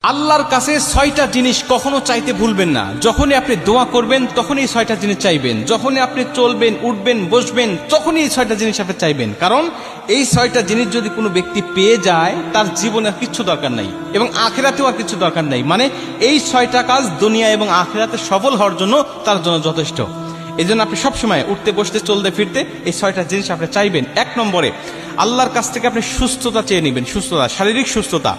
আল্লাহর কাছে ৬টা জিনিস কখনো চাইতে ভুলবেন না। যখনই আপনি দোয়া করবেন তখনই এই ৬টা জিনিস চাইবেন। যখনই আপনি চলবেন, উঠবেন, বসবেন, তখনই এই ৬টা জিনিস আপনি চাইবেন। কারণ এই ৬টা জিনিস যদি কোনো ব্যক্তি পেয়ে যায়, তার জীবনে আর কিচ্ছু দরকার নাই এবং আখিরাতেও আর কিছু দরকার নাই। মানে এই ৬টা কাজ দুনিয়া এবং আখিরাতে সফল হওয়ার জন্য তার জন্য যথেষ্ট। এই জন্য আপনি সবসময় উঠতে, বসতে, চলতে, ফিরতে এই ৬টা জিনিস আপনি চাইবেন। ১ নম্বরে আল্লাহর কাছ থেকে আপনি সুস্থতা চেয়ে নেবেন। সুস্থতা, শারীরিক সুস্থতা।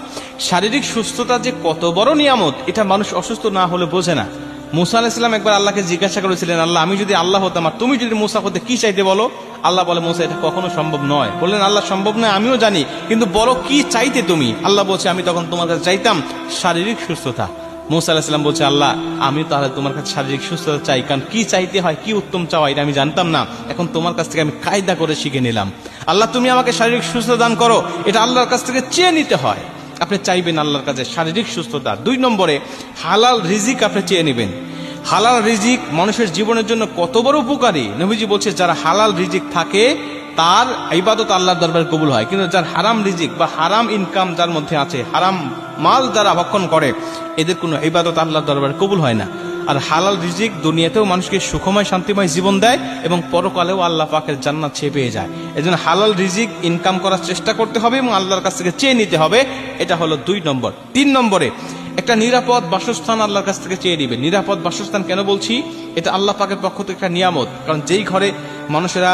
শারীরিক সুস্থতা যে কত বড় নিয়ামত, এটা মানুষ অসুস্থ না হলে বোঝে না। মুসা আলাইহিস সালাম একবার আল্লাহকে জিজ্ঞাসা করেছিলেন, আল্লাহ, আমি যদি আল্লাহ হতাম আর তুমি যদি মুসা হতে, কি চাইতে বলো? আল্লাহ বলে, মুসা, এটা কখনো সম্ভব নয়। বললেন, আল্লাহ, সম্ভব নয় আমিও জানি, কিন্তু বলো কি চাইতে তুমি? আল্লাহ বলছে, আমি তখন তোমার কাছে চাইতাম শারীরিক সুস্থতা। মুসা আলাইহিস সালাম বলছে, আল্লাহ, আমি তাহলে তোমার কাছে শারীরিক সুস্থতা চাই, কারণ কি চাইতে হয়, কি উত্তম চাওয়া, এটা আমি জানতাম না। এখন তোমার কাছ থেকে আমি কায়দা করে শিখে নিলাম। আল্লাহ, তুমি আমাকে শারীরিক সুস্থতা দান করো, এটা আল্লাহর কাছ থেকে চেয়ে নিতে হয়। আপনি চাইবেন আল্লাহর কাছে শারীরিক সুস্থতা। ২ নম্বরে হালাল রিজিক আপনি চেয়ে নেবেন। হালাল রিজিক মানুষের জীবনের জন্য কত বড় উপকারী। নবীজি বলছে, যারা হালাল রিজিক থাকে তার ইবাদত আল্লাহর দরবারে কবুল হয়, কিন্তু যার হারাম রিজিক বা হারাম ইনকাম যার মধ্যে আছে, হারাম মাল যারা ভক্ষণ করে, এদের কোনো ইবাদত আল্লাহর দরবারে কবুল হয় না। আর হালাল রিজিক দুনিয়াতেও মানুষকে সুখময়, শান্তিময় জীবন দেয় এবং পরকালেও আল্লাহ পাকের জান্নাত সে পেয়ে যায়। এজন্য হালাল রিজিক ইনকাম করার চেষ্টা করতে হবে এবং আল্লাহর কাছ থেকে চেয়ে নিতে হবে। এটা হলো ২ নম্বর। ৩ নম্বরে একটা নিরাপদ বাসস্থান আল্লাহর কাছ থেকে চেয়ে নিবে। নিরাপদ বাসস্থান কেন বলছি? এটা আল্লাহ পাকের পক্ষ থেকে একটা নিয়ামত। কারণ যেই ঘরে মানুষেরা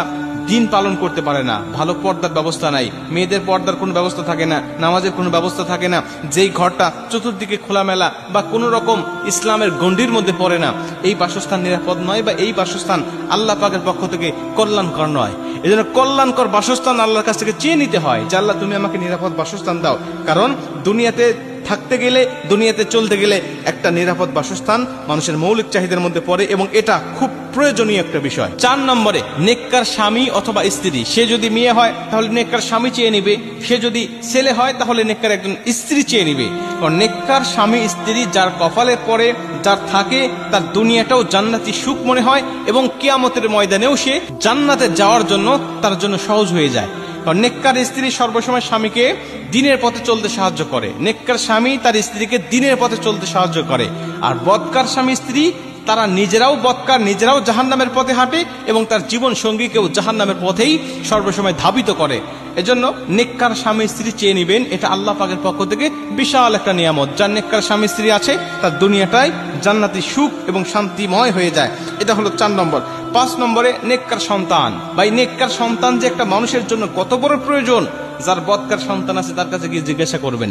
দিন পালন করতে পারে না, ভালো পর্দার ব্যবস্থা নাই, মেয়েদের পর্দার কোনো ব্যবস্থা থাকে না, নামাজের কোনো ব্যবস্থা থাকে না, যেই ঘরটা চতুর্দিকে খোলামেলা বা কোনো রকম ইসলামের গণ্ডির মধ্যে পড়ে না, এই বাসস্থান নিরাপদ নয় বা এই বাসস্থান আল্লাহ পাকের পক্ষ থেকে কল্যাণকর নয়। এই জন্য কল্যাণকর বাসস্থান আল্লাহর কাছ থেকে চেয়ে নিতে হয় যে, আল্লাহ, তুমি আমাকে নিরাপদ বাসস্থান দাও। কারণ দুনিয়াতে থাকতে গেলে, দুনিয়াতে চলতে গেলে একটা নিরাপদ বাসস্থান মানুষের মৌলিক চাহিদার মধ্যে পড়ে এবং এটা খুব প্রয়োজনীয় একটা বিষয়। ৪ নম্বরে নেককার স্বামী অথবা স্ত্রী। সে যদি মেয়ে হয় তাহলে নেককার স্বামী চেয়ে নিবে, সে যদি ছেলে হয় তাহলে নেককার একজন স্ত্রী চেয়ে নিবে। কারণ নেককার স্বামী স্ত্রী যার কপালে পড়ে, যার থাকে, তার দুনিয়াটাও জান্নাতি সুখ মনে হয় এবং কিয়ামতের ময়দানেও সে জান্নাতে যাওয়ার জন্য তার জন্য সহজ হয়ে যায়। কারণ নেককার স্ত্রী সর্বসময় স্বামীকে দিনের পথে চলতে সাহায্য করে। নেককার স্বামী তার স্ত্রীকে দিনের পথে চলতে সাহায্য করে। আর বদকার স্বামী স্ত্রী তারা নিজেরাও বদকার, নিজেরাও জাহান্নামের পথে হাঁটে এবং তার জীবন সঙ্গীকেও জাহান্নামের পথেই সর্বসময় ধাবিত করে। এজন্য নেককার স্বামী স্ত্রী চেয়ে নিবেন। এটা আল্লাহ পাকের পক্ষ থেকে বিশাল একটা নিয়ামত। যার নেককার স্বামী স্ত্রী আছে তার দুনিয়াটাই জান্নাতি সুখ এবং শান্তিময় হয়ে যায়। এটা হলো ৪ নম্বর। ৫ নম্বরে নেককার সন্তান। ভাই, নেককার সন্তান যে একটা মানুষের জন্য কত বড় প্রয়োজন, যার বদকার সন্তান আছে তার কাছে গিয়ে জিজ্ঞাসা করবেন।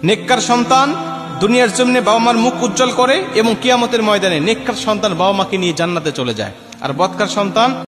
নেককার সন্তান দুনিয়ার জমিনে বাবা মার মুখ উজ্জ্বল করে এবং কিয়ামতের ময়দানে নেককার সন্তান বাবা মাকে নিয়ে জান্নাতে চলে যায়। আর বদকার সন্তান